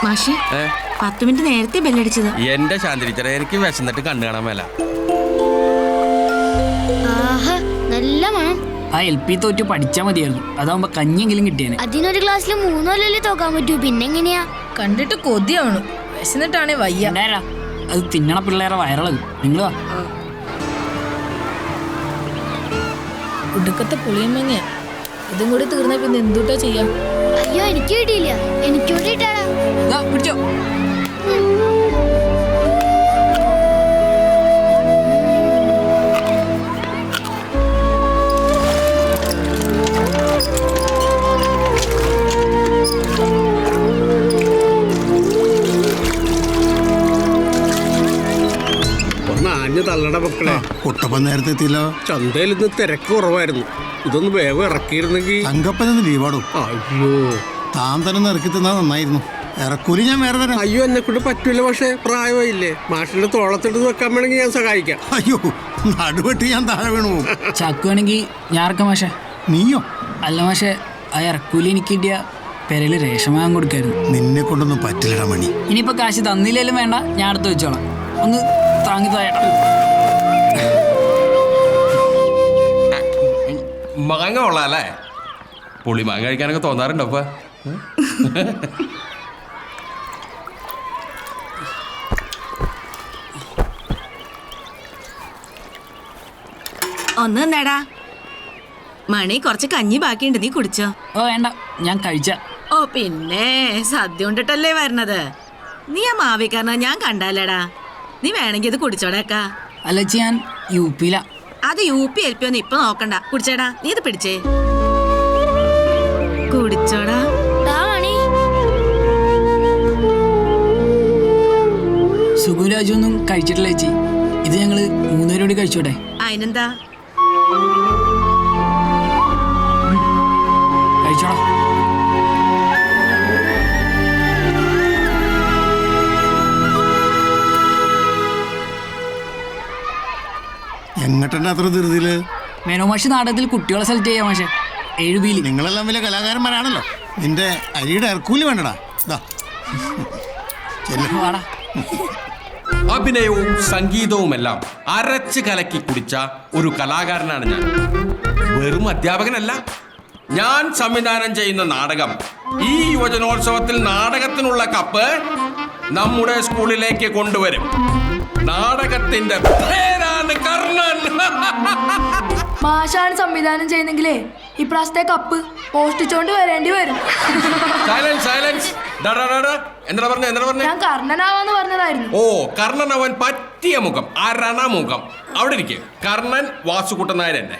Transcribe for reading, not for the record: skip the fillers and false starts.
മാഷി 10 minute നേരത്തെ ബെല്ലടിച്ചത്. എന്റെ ശാന്തി teacher, എനിക്ക് വിശന്നിട്ട് കണ്ണു കാണാൻ മേല. ആ LP തോറ്റ് പഠിച്ചാ മതിയായിരുന്നു, അതാവുമ്പോ കഞ്ഞിയെങ്കിലും കിട്ടിയേനെ. അതിനൊരു ക്ലാസ്സിൽ 3 കൊല്ലല്ലേ തോക്കാൻ പറ്റൂ, പിന്നെങ്ങനെയാ? കണ്ടിട്ട് കൊതിയാവണു, വിശന്നിട്ടാണേ വയ്യ. അത് തിന്നണ പിള്ളേരെ വയറളകും. നിങ്ങൾ വാ. ഒടുക്കത്തെ പുളിയമ്മങ്ങയാ, ഇതും കൂടി തീർന്ന പിന്നെ എന്തുട്ടാ ചെയ്യാ? അയ്യോ, എനിക്ക് കിട്ടിയില്ല, എനിക്ക് വേണ്ടിട്ടാടാ. പിടിച്ചോ. തള്ളട മക്കളെ, കുട്ടപ്പൻ നേരത്തെ എത്തിയല്ലോ. ചന്തയിൽ ഇന്ന് തിരക്ക് കുറവായിരുന്നു. ഇതൊന്ന് വേഗം ഇറക്കിയിരുന്നെങ്കിൽ. തങ്കപ്പനൊന്ന് ലീവാടും. അയ്യോ, താൻ തന്നെ ഇറക്കി തന്നാ നന്നായിരുന്നു. ഇറക്കൂലി ഞാൻ വേറെ തരാം. അയ്യോ, എന്നെ കൊണ്ട് പറ്റൂല. പക്ഷേ പ്രായമായില്ലേ, മാഷിന്റെ തോളത്തെടുത്ത് വെക്കാൻ വേണമെങ്കിൽ ഞാൻ സഹായിക്കാം. അയ്യോ, നടുവെട്ടി ഞാൻ താഴെ വീണു പോകും. ചാക്കുവാണെങ്കിൽ ഞാൻ ഇറക്കാം മാഷെ. നീയോ? അല്ല മാഷെ, ആ ഇറക്കൂലി എനിക്ക് കിട്ടിയ പെരയില് റേഷൻ വാങ്ങാൻ കൊടുക്കായിരുന്നു. നിന്നെ കൊണ്ടൊന്നും പറ്റില്ലടാ മണി. ഇനിയിപ്പോ കാശ് തന്നില്ലേലും വേണ്ട, ഞാൻ അടുത്ത് വെച്ചോളാം. ഒന്ന് താങ്ങി താഴെ. മാങ്ങ കൊള്ളാല്ലേ? പുളി മാങ്ങ കഴിക്കാനൊക്കെ തോന്നാറുണ്ടോ അപ്പൊ? ഒന്ന് നേടാ മണി, കുറച്ച് കഞ്ഞി ബാക്കിയുണ്ട്, നീ കുടിച്ചോ? ഓ വേണ്ട, ഞാൻ കഴിച്ച. ഓ പിന്നെ സദ്യ കൊണ്ടിട്ടല്ലേ വരണത്. നീ ആ മാവിക്കാരന ഞാൻ കണ്ടാലേടാ. നീ വേണമെങ്കിൽ ഇത് കുടിച്ചോടേക്കാ. അല്ലച്ചി, ഞാൻ UP ലാ. അത് UP LP ഒന്നും ഇപ്പൊ നോക്കണ്ട, കുടിച്ചേടാ. നീ ഇത് പിടിച്ചേ, കുടിച്ചോടാ. സുഖുരാജു ഒന്നും കഴിച്ചിട്ടില്ല ചേച്ചി. ഇത് ഞങ്ങള് 3 പേരോട് കഴിച്ചോട്ടെ? അതിനെന്താ, കഴിച്ചോടാ. എങ്ങോട്ടെ അത്ര ധൃതിയില്? മേനോമാഷി നാടകത്തിൽ കുട്ടികളെ സെലക്ട് ചെയ്യാം മാഷെ. 7 B. നിങ്ങളെല്ലാം വലിയ കലാകാരന്മാരാണല്ലോ. നിന്റെ അരിയുടെ ഇറക്കൂലി വേണ്ടടാ. വാടാ. അഭിനയവും സംഗീതവുമെല്ലാം അരച്ച് കലക്കി കുടിച്ച ഒരു കലാകാരനാണ് ഞാൻ. വെറും അധ്യാപകനല്ല. ഞാൻ സംവിധാനം ചെയ്യുന്ന നാടകം ഈ യുവജനോത്സവത്തിൽ നാടകത്തിനുള്ള കപ്പ് നമ്മുടെ സ്കൂളിലേക്ക് കൊണ്ടുവരും. നാടകത്തിന്റെ പേരാണ് കർണൻ. മാഷാണ് സംവിധാനം ചെയ്യുന്നെങ്കിലേ ഇപ്രാവശ്യത്തെ കപ്പ് മോഷ്ടിച്ചോണ്ട് വരേണ്ടി വരും. സൈലൻസ്. എന്താ പറഞ്ഞ? ഞാൻ കർണനാവാന്ന് പറഞ്ഞതായിരുന്നു. ഓ, കർണൻ അവൻ പറ്റിയ മുഖം, അരണമുഖം. അവിടെ ഇരിക്കെ. കർണൻ വാസുകുട്ടൻ നായർ തന്നെ.